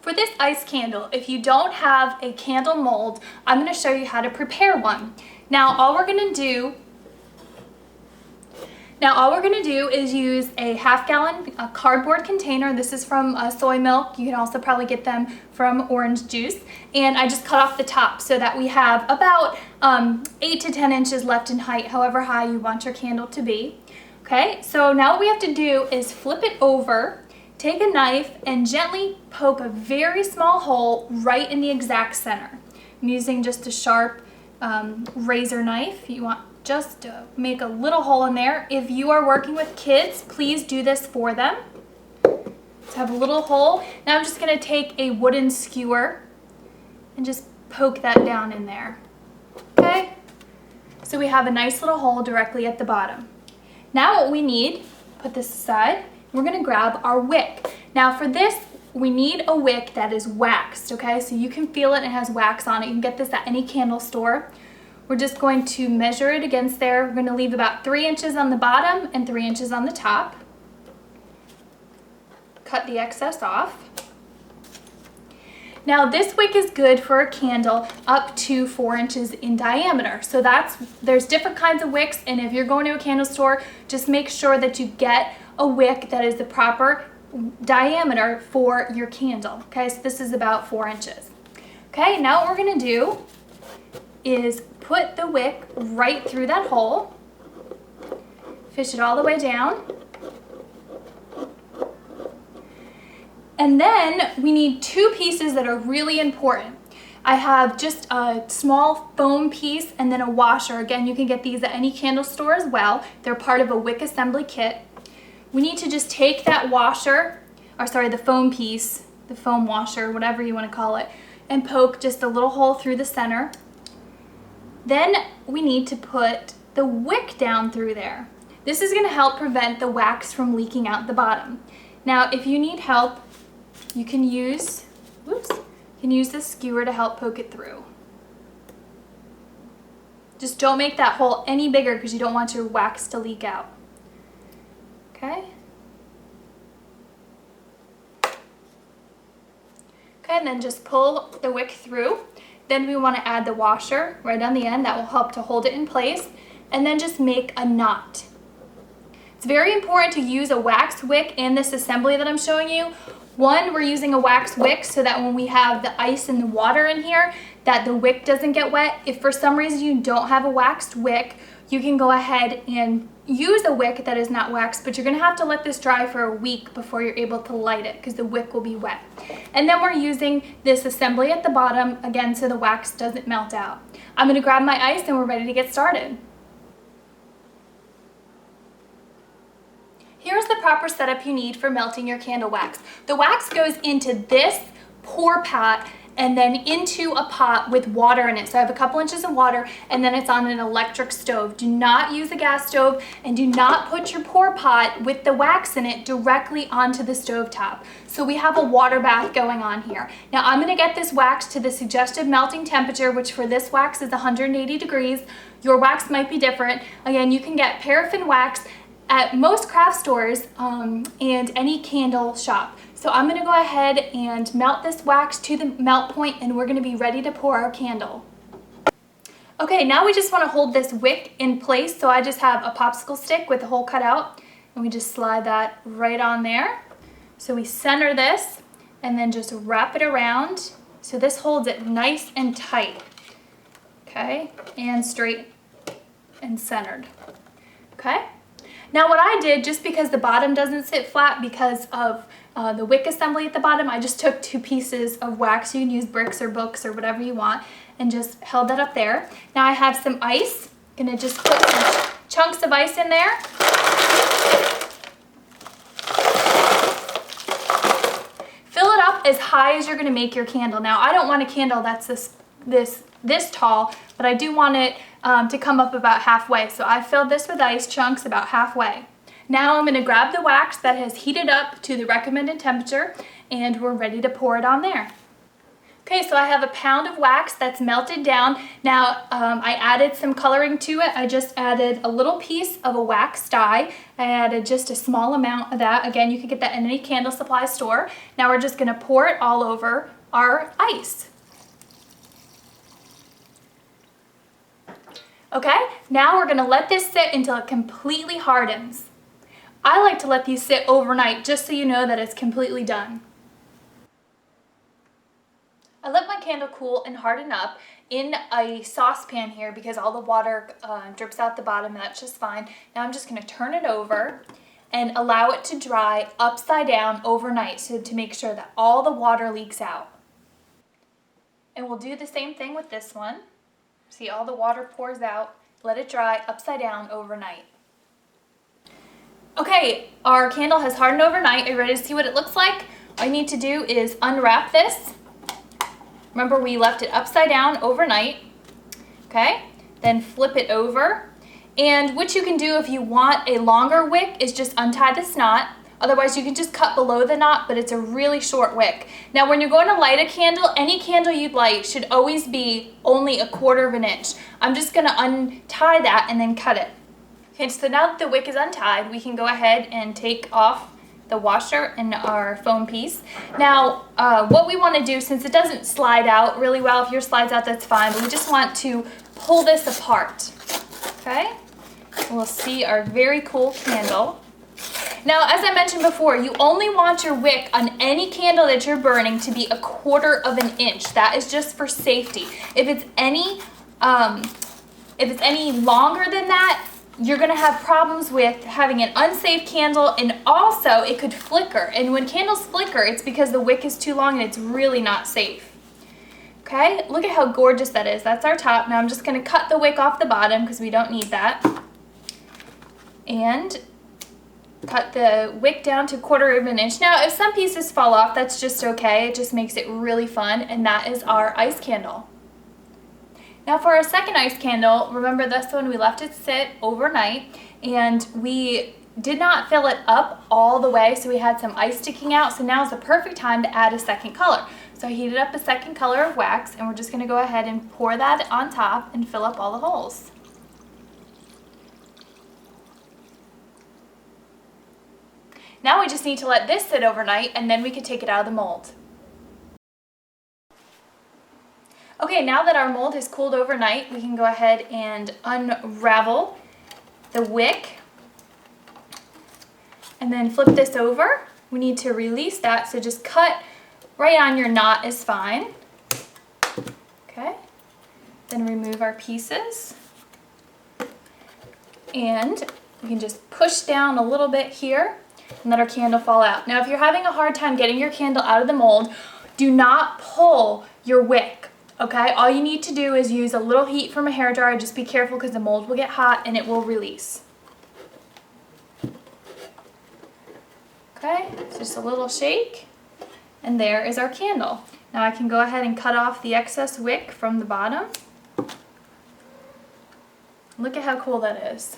For this ice candle, if you don't have a candle mold, I'm going to show you how to prepare one. Now all we're going to do is use a half-gallon cardboard container. This is from soy milk. You can also probably get them from orange juice. And I just cut off the top so that we have about 8 to 10 inches left in height, however high you want your candle to be. Okay, so now what we have to do is flip it over, take a knife, and gently poke a very small hole right in the exact center. I'm using just a sharp razor knife. You want just to make a little hole in there. If you are working with kids, please do this for them. So have a little hole. Now I'm just going to take a wooden skewer and just poke that down in there. Okay? So we have a nice little hole directly at the bottom. Now what we need, put this aside, we're going to grab our wick. Now for this, we need a wick that is waxed, okay? So you can feel it, it has wax on it. You can get this at any candle store. We're just going to measure it against there. We're going to leave about 3 inches on the bottom and 3 inches on the top. Cut the excess off. Now this wick is good for a candle up to 4 inches in diameter. So there's different kinds of wicks, and if you're going to a candle store, just make sure that you get a wick that is the proper diameter for your candle. Okay, so this is about 4 inches. Okay, now what we're going to do is put the wick right through that hole, fish it all the way down, and then we need 2 pieces that are really important. I have just a small foam piece and then a washer. Again, you can get these at any candle store as well. They're part of a wick assembly kit. We need to just take that washer, or sorry, the foam piece, the foam washer, whatever you want to call it, and poke just a little hole through the center. Then we need to put the wick down through there. This is going to help prevent the wax from leaking out the bottom. Now, if you need help, you can use the skewer to help poke it through. Just don't make that hole any bigger because you don't want your wax to leak out. Okay? Okay, and then just pull the wick through. Then we want to add the washer right on the end. That will help to hold it in place. And then just make a knot. It's very important to use a wax wick in this assembly that I'm showing you. One, we're using a wax wick so that when we have the ice and the water in here, that the wick doesn't get wet. If for some reason you don't have a waxed wick, you can go ahead and use a wick that is not waxed, but you're going to have to let this dry for a week before you're able to light it because the wick will be wet. And then we're using this assembly at the bottom, again, so the wax doesn't melt out. I'm going to grab my ice and we're ready to get started. Here's the proper setup you need for melting your candle wax. The wax goes into this pour pot and then into a pot with water in it. So I have a couple inches of water, and then it's on an electric stove. Do not use a gas stove, and do not put your pour pot with the wax in it directly onto the stove top. So we have a water bath going on here. Now I'm gonna get this wax to the suggested melting temperature, which for this wax is 180 degrees. Your wax might be different. Again, you can get paraffin wax at most craft stores and any candle shop. So I'm going to go ahead and melt this wax to the melt point, and we're going to be ready to pour our candle. Okay, now we just want to hold this wick in place. So I just have a popsicle stick with the hole cut out, and we just slide that right on there. So we center this and then just wrap it around so this holds it nice and tight. Okay, and straight and centered. Okay. Now what I did, just because the bottom doesn't sit flat because of the wick assembly at the bottom, I just took 2 pieces of wax. You can use bricks or books or whatever you want, and just held that up there. Now I have some ice. I'm gonna just put some chunks of ice in there. Fill it up as high as you're gonna make your candle. Now I don't want a candle that's this tall, but I do want it to come up about halfway. So I filled this with ice chunks about halfway. Now I'm going to grab the wax that has heated up to the recommended temperature, and we're ready to pour it on there. Okay, so I have a pound of wax that's melted down. Now, I added some coloring to it. I just added a little piece of a wax dye. I added just a small amount of that. Again, you can get that in any candle supply store. Now we're just gonna pour it all over our ice. Okay, now we're gonna let this sit until it completely hardens. I like to let these sit overnight just so you know that it's completely done. I let my candle cool and harden up in a saucepan here because all the water drips out the bottom, and that's just fine. Now I'm just going to turn it over and allow it to dry upside down overnight so to make sure that all the water leaks out. And we'll do the same thing with this one. See, all the water pours out. Let it dry upside down overnight. Okay, our candle has hardened overnight. Are you ready to see what it looks like? All you need to do is unwrap this. Remember, we left it upside down overnight, okay? Then flip it over. And what you can do if you want a longer wick is just untie this knot. Otherwise, you can just cut below the knot, but it's a really short wick. Now, when you're going to light a candle, any candle you'd light should always be only 1/4 inch. I'm just gonna untie that and then cut it. Okay, so now that the wick is untied, we can go ahead and take off the washer and our foam piece. Now, what we want to do, since it doesn't slide out really well, if yours slides out, that's fine, but we just want to pull this apart, okay? And we'll see our very cool candle. Now, as I mentioned before, you only want your wick on any candle that you're burning to be 1/4 inch. That is just for safety. If it's any longer than that, you're gonna have problems with having an unsafe candle, and also it could flicker. And when candles flicker, it's because the wick is too long and it's really not safe. Okay, look at how gorgeous that is. That's our top. Now I'm just gonna cut the wick off the bottom because we don't need that. And cut the wick down to 1/4 inch. Now, if some pieces fall off, that's just okay. It just makes it really fun, and that is our ice candle. Now for our second ice candle, remember this one, we left it sit overnight and we did not fill it up all the way, so we had some ice sticking out. So now is the perfect time to add a second color. So I heated up a second color of wax, and we're just gonna go ahead and pour that on top and fill up all the holes. Now we just need to let this sit overnight, and then we can take it out of the mold. Okay, now that our mold has cooled overnight, we can go ahead and unravel the wick and then flip this over. We need to release that, so just cut right on your knot is fine. Okay, then remove our pieces. And we can just push down a little bit here and let our candle fall out. Now, if you're having a hard time getting your candle out of the mold, do not pull your wick. Okay, all you need to do is use a little heat from a hairdryer. Just be careful because the mold will get hot and it will release. Okay, so just a little shake, and there is our candle. Now I can go ahead and cut off the excess wick from the bottom. Look at how cool that is.